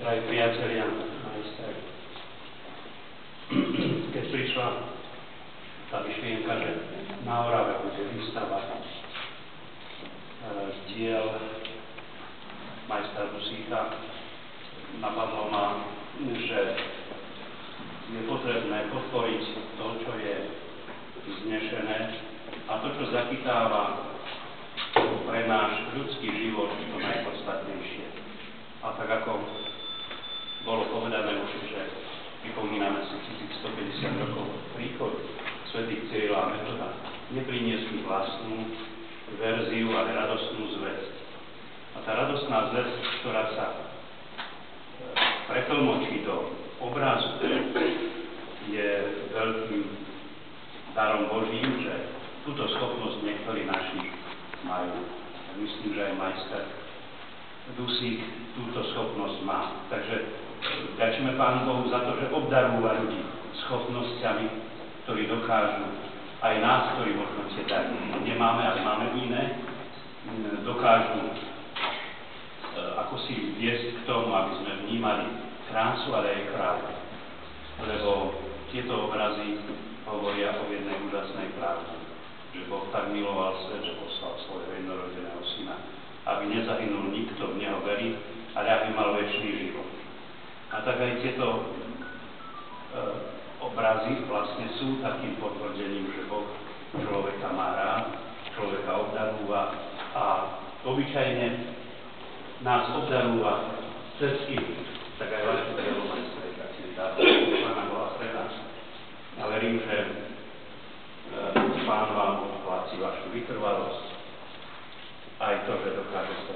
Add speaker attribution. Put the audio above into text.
Speaker 1: Drahí priatelia, majster, keď prišla tá myšlienka, že na Orave bude výstava diel majstra Dusíka, napadlo ma, že je potrebné podporiť to, čo je vznešené a to, čo zachytáva pre náš ľudský život to najpodstatnejšie. A tak ako bolo povedané už, že pripomíname si 1150 rokov príchod svätých Cyrila a Metoda, nepriniesli vlastnú verziu, ale radostnú zvesť. A tá radostná zvesť, ktorá sa pretlmočí do obrazu, je veľkým darom Božím, že túto schopnosť niektorí naši majú. Myslím, že aj majster Dusík túto schopnosť má. Takže ďakujeme Pánu Bohu za to, že obdarúva ľudí schopnosťami, ktorí dokážu, aj nás, ktorí možno tie dary nemáme, ale máme iné, dokážu ako si viesť k tomu, aby sme vnímali krásu, ale aj kráľ. Lebo tieto obrazy hovoria o jednej úžasnej pravde, že Boh tak miloval svet, že poslal svojho jednorodeného syna, aby nezahynul nikto v neho verí, ale aby mal večný život. A tak aj tieto obrazy vlastne sú takým potvrdením, že Boh človeka má rád, človeka obdarúva a obyčajne nás obdarúva cez iných. Tak aj vaše dielo majstre, tak si dá Pána Boha pre nás. A verím, že Pán vám odpláci vašu vytrvalosť, aj to, že dokážete